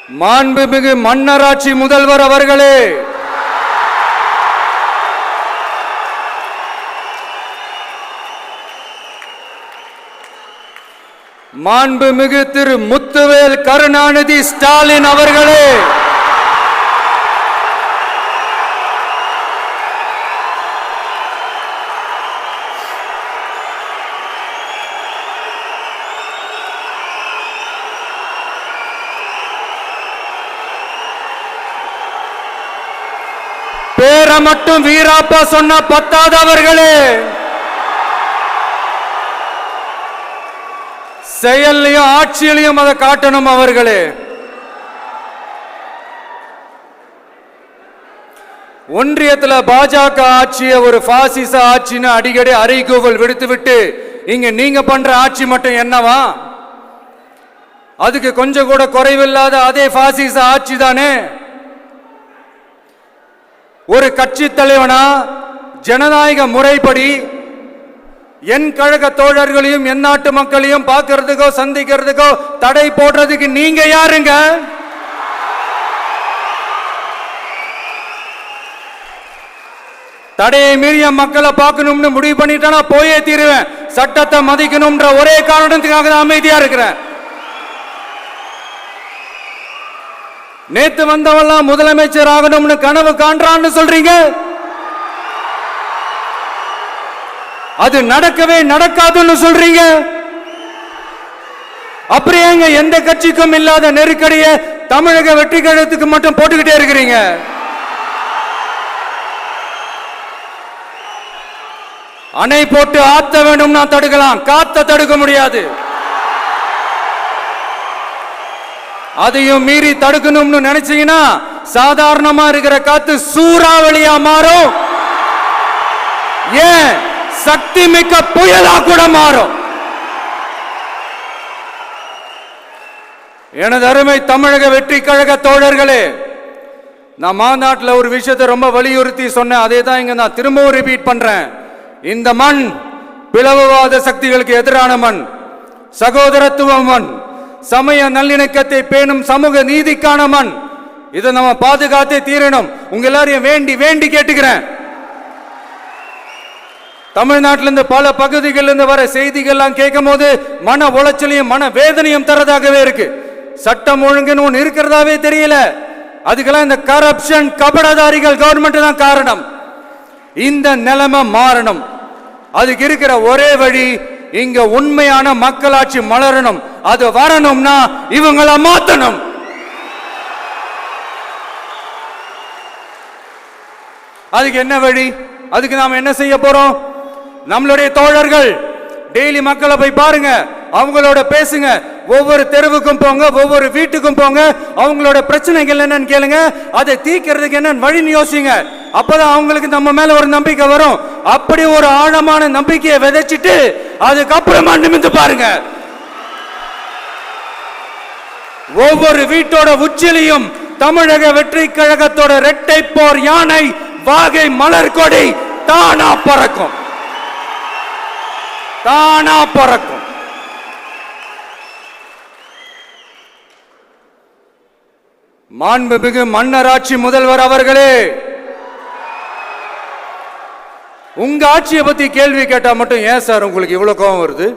மாண்புமிகு மன்னராட்சி முதல்வர் அவர்களே, மாண்புமிகு திரு முத்துவேல் கருணாநிதி ஸ்டாலின் அவர்களே, பேரை மட்டும் வீராப்பா சொன்ன பத்தாதவர்களே, செயல்லையும் ஆட்சியிலையும் அதை காட்டணும் அவர்களே. ஒன்றியத்தில் பாஜக ஆட்சியை ஒரு பாசிச ஆட்சின்னு அடிக்கடி அறைகூவல் விடுத்துவிட்டு இங்க நீங்க பண்ற ஆட்சி மட்டும் என்னவா? அதுக்கு கொஞ்சம் கூட குறைவில்லாத அதே பாசிச ஆட்சி தானே. ஒரு கட்சி தலைவனா ஜனநாயக முறைப்படி என் கழக தோழர்களையும் என் நாட்டு மக்களையும் பார்க்கறதுக்கோ சந்திக்கிறதுக்கோ தடை போடுறதுக்கு நீங்க யாருங்க? தடையை மீறிய மக்களை பார்க்கணும்னு முடிவு பண்ணிட்டா போயே தீருவேன். சட்டத்தை மதிக்கணும்ன்ற ஒரே காரணத்துக்காக தான் அமைதியா இருக்கிறேன். நேத்து வந்தவெல்லாம் முதலமைச்சர் ஆகணும்னு கனவு காண்றான்னு சொல்றீங்க. அது நடக்கவே நடக்காதுன்னு சொல்றீங்க. அப்படியேங்க எந்த கட்சிக்கும் இல்லாத நெருக்கடியை தமிழக வெற்றி கழகத்துக்கு மட்டும் போட்டுக்கிட்டே இருக்கிறீங்க. அணை போட்டு ஆத்த வேண்டும்னா தடுக்கலாம், காத்த தடுக்க முடியாது. அதையும் மீறி தடுக்கணும்னு நினைச்சீங்கன்னா சாதாரணமா இருக்கிற காத்து சூறாவளியா மாறும். ஏன் சக்தி மிக்க புயலா கூட மாறும். எனது அருமை தமிழக வெற்றி கழக தோழர்களே, நான் மாநாட்டில் ஒரு விஷயத்தை ரொம்ப வலியுறுத்தி சொன்னேன். அதே தான் இங்க நான் திரும்பவும் ரிப்பீட் பண்றேன். இந்த மண் பிளவுவாத சக்திகளுக்கு எதிரான மண், சகோதரத்துவ மண், சமய நல்லிணக்கத்தை பேணும் சமூக நீதிக்கான மண். இதை நம்ம பாதுகாத்தே தீரணும். உங்க எல்லாரையும் வேண்டி வேண்டி கேட்டுக்கிறேன். தமிழ்நாட்டிலிருந்து பல பகுதிகளிலிருந்து வர செய்திகள்லாம் கேட்கும் போது மன உளைச்சலையும் மன வேதனையும் தரதாகவே இருக்கு. சட்டம் ஒழுங்குன்னு ஒன்று இருக்கிறதாவே தெரியல. அதுக்கெல்லாம் இந்த கரப்ஷன் கபடதாரிகள் கவர்மெண்ட் தான் காரணம். இந்த நிலைமை மாறணும். அதுக்கு இருக்கிற ஒரே வழி, இங்க உண்மையான மக்களாட்சி மலரணும். அது வரணும்னா இவங்களை மாத்தணும். அதுக்கு என்ன வழி? அதுக்கு நாம என்ன செய்ய போறோம்? நம்மளுடைய தோழர்கள் டெய்லி மக்களை போய் பாருங்க, அவங்களோட பேசுங்க, ஒவ்வொரு தெருவுக்கும் போங்க, ஒவ்வொரு வீட்டுக்கும் போங்க, அவங்களோட பிரச்சனைகள் என்னன்னு கேளுங்க, அதை தீர்க்கிறதுக்கு என்ன வழின்னு யோசிங்க. அப்பதான் அவங்களுக்கு நம்ம மேல ஒரு நம்பிக்கை வரும். அப்படி ஒரு ஆழமான நம்பிக்கையை விதைச்சிட்டு அதுக்கப்புறமா நிமிந்து பாருங்க. ஒவ்வொரு வீட்டோட உச்சிலையும் தமிழக வெற்றி கழகத்தோட இரட்டை போர் யானை வாகை மலர் கொடி தானா பறக்கும், தானா பறக்கும். மாண்புமிகு மன்னராட்சி முதல்வர் அவர்களே, உங்க ஆட்சியை பத்தி கேள்வி கேட்டா மட்டும் ஏன் சார் உங்களுக்கு இவ்வளவு கோபம் வருது?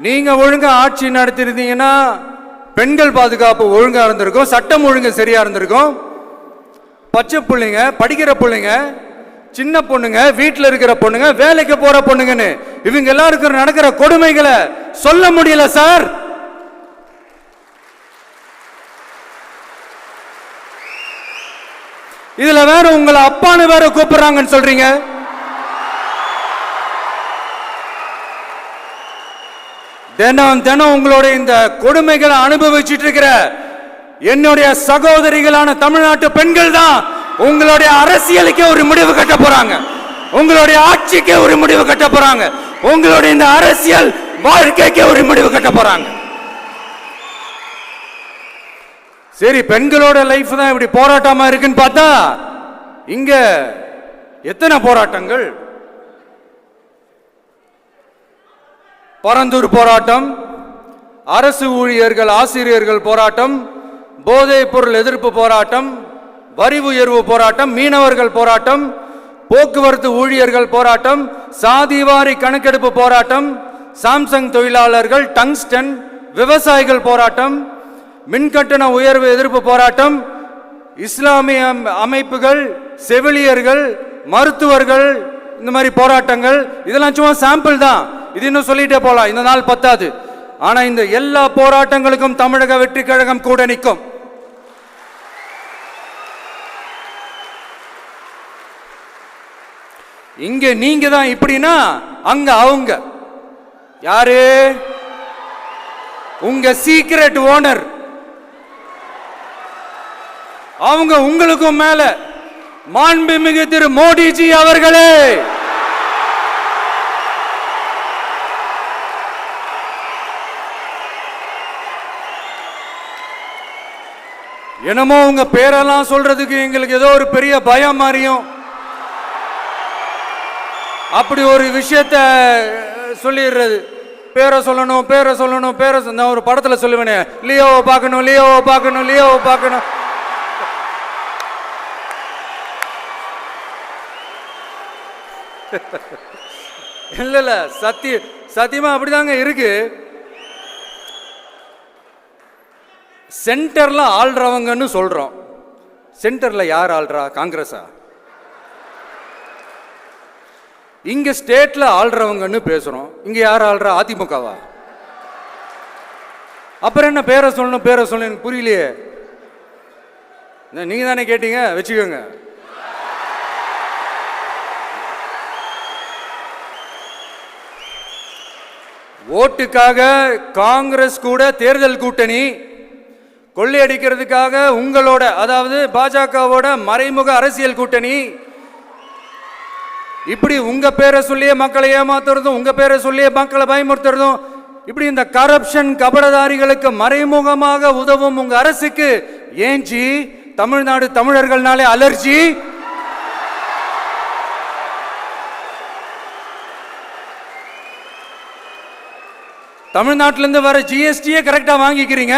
நீங்க ஒழுங்கா ஆட்சி நடத்திருந்தீங்கன்னா பெண்கள் பாதுகாப்பு ஒழுங்கா இருந்திருக்கும், சட்டம் ஒழுங்கு சரியா இருந்திருக்கும். பச்சை பிள்ளைங்க, படிக்கிற பிள்ளைங்க, சின்ன பொண்ணுங்க, வீட்டில் இருக்கிற பொண்ணுங்க, வேலைக்கு போற பொண்ணுங்கன்னு இவங்க எல்லாருக்கும் நடக்கிற கொடுமைகளை சொல்ல முடியல சார். இதுல வேற உங்களை அப்பான்னு வேற கூப்பிடுறாங்கன்னு சொல்றீங்க. தினம் தினம் உங்களுடைய இந்த கொடுமைகளை அனுபவிச்சுட்டு இருக்கிற என்னுடைய சகோதரிகளான தமிழ்நாட்டு பெண்கள் தான் உங்களுடைய அரசியலுக்கே ஒரு முடிவு கட்ட போறாங்க, உங்களுடைய ஆட்சிக்கே ஒரு முடிவு கட்ட போறாங்க, உங்களுடைய இந்த அரசியல் வாழ்க்கைக்கே ஒரு முடிவு கட்ட போறாங்க. சரி, பெண்களோட லைஃப் தான் இப்படி போராட்டமா இருக்குன்னு பார்த்தா இங்க எத்தனை போராட்டங்கள்? பரந்தூர் போராட்டம், அரசு ஊழியர்கள் ஆசிரியர்கள் போராட்டம், போதைப் பொருள் எதிர்ப்பு போராட்டம், வரி உயர்வு போராட்டம், மீனவர்கள் போராட்டம், போக்குவரத்து ஊழியர்கள் போராட்டம், சாதிவாரி கணக்கெடுப்பு போராட்டம், சாம்சங் தொழிலாளர்கள், டங்ஸ்டன், விவசாயிகள் போராட்டம், மின்கட்டண உயர்வு எதிர்ப்பு போராட்டம், இஸ்லாமிய அமைப்புகள், செவிலியர்கள், மருத்துவர்கள், இந்த மாதிரி போராட்டங்கள். இதெல்லாம் சும்மா சாம்பிள் தான். இது இன்னும் சொல்லிட்டே போலாம், இந்த நாள் பத்தாது. ஆனா இந்த எல்லா போராட்டங்களுக்கும் தமிழக வெற்றி கழகம் கூட நிற்கும். இங்க நீங்க தான் இப்படின்னா அங்க அவங்க யாரு? உங்க சீக்ரெட் ஓனர். அவங்க உங்களுக்கும் மேல மாண்புமிகு திரு மோடிஜி அவர்களே, என்னமோ உங்க பேரெல்லாம் சொல்றதுக்கு எங்களுக்கு ஏதோ ஒரு பெரிய பயம் மாறியும் அப்படி ஒரு விஷயத்த சொல்லிடுறது. பேரை சொல்லணும், பேரை சொல்லணும், பேரை. நான் ஒரு படத்துல சொல்லுவேனே, லியோவை பார்க்கணும், லியோவை பார்க்கணும், லியோவை பார்க்கணும். இல்ல இல்ல, சத்தியமா அப்படிதாங்க இருக்கு. சென்டர்ல ஆள்றவங்கன்னு சொல்றோம். சென்டர்ல யார் ஆள்றா? காங்கிரஸா? இங்க ஸ்டேட்ல ஆள்றவங்கன்னு பேசுறோம். இங்க யார் ஆள்றா? அதிமுகவா? அப்புறம் என்ன பேரை சொல்லணும், பேரை சொல்லணும்? எனக்கு புரியலையே. நீங்க தானே கேட்டீங்க, வச்சுக்கோங்க. ஓட்டுக்காக காங்கிரஸ் கூட தேர்தல் கூட்டணி, கொள்ளையடிக்கிறதுக்காக உங்களோட, அதாவது பாஜகவோட மறைமுக அரசியல் கூட்டணி. இப்படி உங்க பேரை சொல்லியே மக்களை ஏமாத்துறதும், உங்க பேரை சொல்லியே மக்களை பயமுறுத்துறதும், இப்படி இந்த கரப்ஷன் கபடதாரிகளுக்கு மறைமுகமாக உதவும் உங்க அரசுக்கு ஏஞ்சி தமிழ்நாடு தமிழர்கள்னாலே அலர்ஜி. தமிழ்நாட்டிலிருந்து வர ஜிஎஸ்டியே கரெக்டா வாங்கிக்கிறீங்க.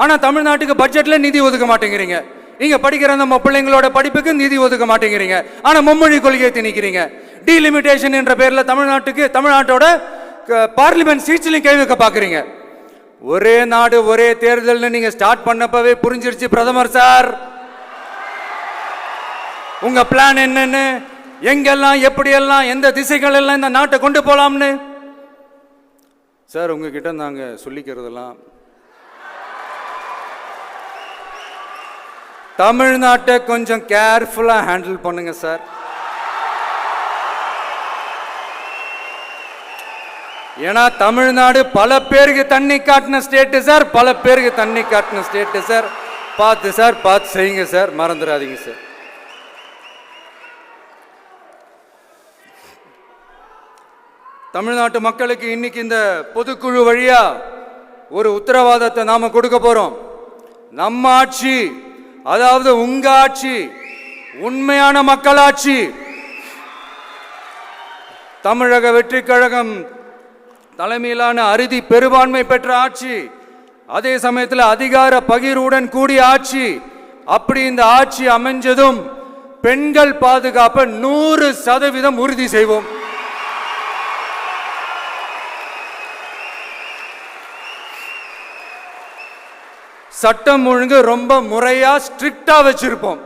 ஆனா தமிழ்நாட்டுக்கு பட்ஜெட்ல நிதி ஒதுக்க மாட்டேங்கிறீங்க. இங்க படிக்கிற நம்ம பிள்ளைங்களோட படிப்புக்கு நிதி ஒதுக்க மாட்டேங்கிறீங்க. ஆனா மும்மொழி கொள்கையை திணிக்கிறீங்க. டீலிமிட்டேஷன் என்ற பேர்ல தமிழ்நாட்டோட பார்லிமெண்ட் சீட்ஸ்லையும் கை வைக்க பாக்குறீங்க. ஒரே நாடு ஒரே தேர்தல் நீங்க ஸ்டார்ட் பண்ணப்பவே புரிஞ்சிருச்சு பிரதமர் சார், உங்க பிளான் என்னன்னு, எங்கெல்லாம் எப்படியெல்லாம் எந்த திசைகள் எல்லாம் இந்த நாட்டை கொண்டு போலாம்னு. சார் உங்ககிட்ட நாங்க சொல்லிக்கிறதெல்லாம், தமிழ்நாட்டை கொஞ்சம் கேர்ஃபுல்லா ஹேண்டில் பண்ணுங்க சார். ஏன்னா தமிழ்நாடு பல பேருக்கு தண்ணி காட்டின ஸ்டேட் சார், பல பேருக்கு தண்ணி காட்டின ஸ்டேட் சார். பார்த்து சார், பார்த்து செய்யுங்க சார், மறந்துடாதீங்க சார். தமிழ்நாட்டு மக்களுக்கு இன்னைக்கு இந்த பொதுக்குழு வழியா ஒரு உத்தரவாதத்தை நாம கொடுக்க போறோம். நம்ம ஆட்சி, அதாவது உங்க ஆட்சி, உண்மையான மக்களாட்சி. தமிழக வெற்றி கழகம் தலைமையிலான அறுதி பெரும்பான்மை பெற்ற ஆட்சி, அதே சமயத்தில் அதிகார பகிர்வுடன் கூடிய ஆட்சி. அப்படி இந்த ஆட்சி அமைஞ்சதும் பெண்கள் பாதுகாப்பை 100% உறுதி செய்வோம். சட்டம் ஒழுங்கு ரொம்ப முறையா ஸ்ட்ரிக்டா வச்சிருப்போம்.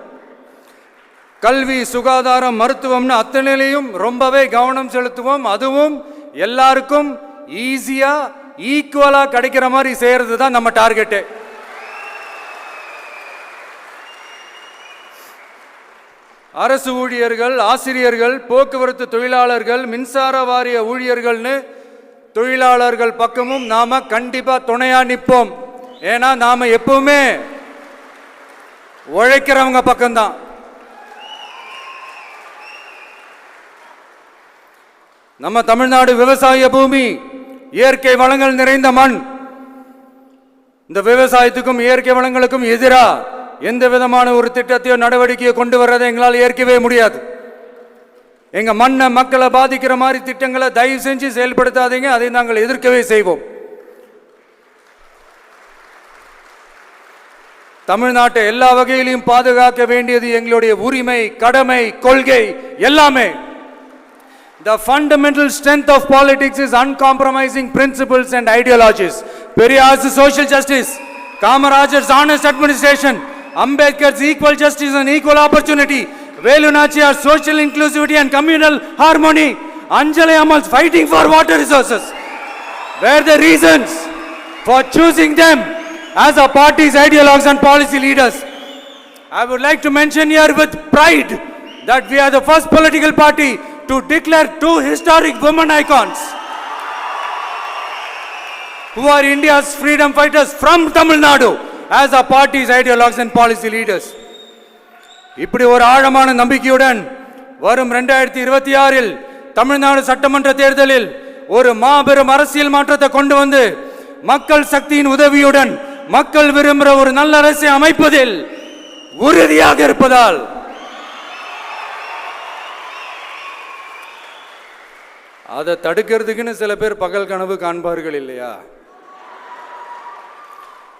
கல்வி, சுகாதாரம், மருத்துவம்னு அத்தனையிலையும் ரொம்பவே கவனம் செலுத்துவோம். அதுவும் எல்லாருக்கும் ஈஸியா ஈக்குவலா கிடைக்கிற மாதிரி செய்யறது தான் நம்ம டார்கெட். அரசு ஊழியர்கள், ஆசிரியர்கள், போக்குவரத்து தொழிலாளர்கள், மின்சார வாரிய ஊழியர்கள்னு தொழிலாளர்கள் பக்கமும் நாம கண்டிப்பா துணையா நிற்போம். ஏன்னா நாம எப்பவுமே உழைக்கிறவங்க பக்கம்தான். நம்ம தமிழ்நாடு விவசாய பூமி, இயற்கை வளங்கள் நிறைந்த மண். இந்த விவசாயத்துக்கும் இயற்கை வளங்களுக்கும் எதிராக எந்த விதமான ஒரு திட்டத்தையோ நடவடிக்கையோ கொண்டு வர்றதை எங்களால் ஏற்கவே முடியாது. எங்க மண்ணை, மக்களை பாதிக்கிற மாதிரி திட்டங்களை தயவு செஞ்சு செயல்படுத்தாதீங்க. அதை நாங்கள் எதிர்க்கவே செய்வோம். தமிழ்நாட்டை எல்லா வகையிலும் பாதுகாக்க வேண்டியது எங்களுடைய உரிமை, கடமை, கொள்கை எல்லாமே. The fundamental strength of politics is uncompromising principles and ideologies. Periyar's social justice, Kamaraj's honest administration, Ambedkar's equal justice and equal opportunity, Velu Nachiyar's social inclusivity and communal harmony, Anjali Ammal's fighting for water resources were the reasons for choosing them as our party's ideologues and policy leaders. I would like to mention here with pride that we are the first political party to declare two historic women icons who are India's freedom fighters from Tamil Nadu as our party's ideologues and policy leaders. இப்படி ஒரு ஆழமான நம்பிக்கையுடன் வரும் 2026இல் தமிழ்நாடு சட்டமன்ற தேர்தலில் ஒரு மாபெரும் அரசியல் மாற்றத்தை கொண்டு வந்து மக்கள் சக்தியின் உதவியுடன் மக்கள் விரும்புகிற ஒரு நல்ல அரசை அமைப்பதில் உறுதியாக இருப்பதால் அதை தடுக்கிறதுக்குன்னு சில பேர் பகல் கனவு காண்பார்கள் இல்லையா?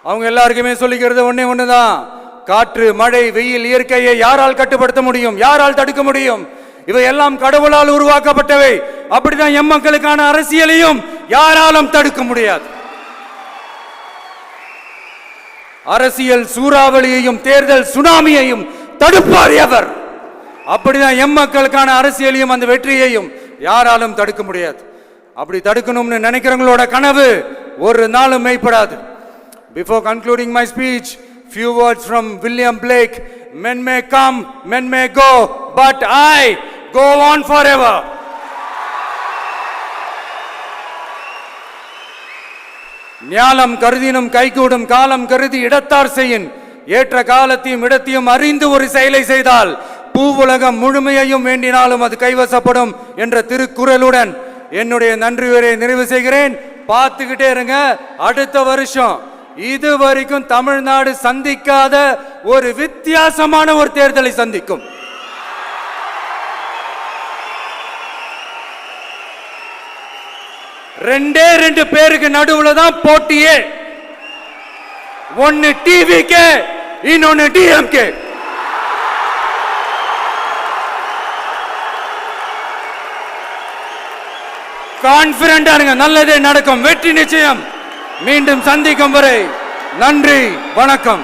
அவங்க எல்லாருக்குமே சொல்லிக்கிறது ஒண்ணுதான், காற்று, மழை, வெயில், இயற்கையை யாரால் கட்டுப்படுத்த முடியும்? யாரால் தடுக்க முடியும்? இவை எல்லாம் கடவுளால் உருவாக்கப்பட்டவை. அப்படிதான் எம் மக்களுக்கான அரசியலையும் யாராலும் தடுக்க முடியாது. அரசியல் சூறாவளியையும் தேர்தல் சுனாமியையும் தடுப்பார் எவர். அப்படிதான் எம் மக்களுக்கான அரசியலையும் அந்த வெற்றியையும் யாராலும் தடுக்க முடியாது. அப்படி தடுக்கணும்னு நினைக்கிறவங்களோட கனவு ஒரு நாளும் மெய்ப்படாது. Before concluding my speech, few words from William Blake. Men may come, men may go, but I go on forever. ஞாலம் கருதினும் கைகூடும், காலம் கருதி இடத்தார் செய்யின். ஏற்ற காலத்தையும் இடத்தையும் அறிந்து ஒரு செயலை செய்தால் பூவுலகம் முழுமையையும் வேண்டினாலும் அது கைவசப்படும் என்ற திருக்குறளுடன் என்னுடைய நன்றியுரை நிறைவு செய்கிறேன். பார்த்துக்கிட்டே இருங்க, அடுத்த வருஷம் இதுவரைக்கும் தமிழ்நாடு சந்திக்காத ஒரு வித்தியாசமான ஒரு தேர்தலை சந்திக்கும். ரெண்டு பேருக்கு நடுவுல தான் போட்டியே. ஒன்னு டிவிகே, இன்னொன்னு டிஎம்கே. கான்பிடண்டா இருங்க, நல்லதே நடக்கும், வெற்றி நிச்சயம். மீண்டும் சந்திக்கும் வரை நன்றி, வணக்கம்.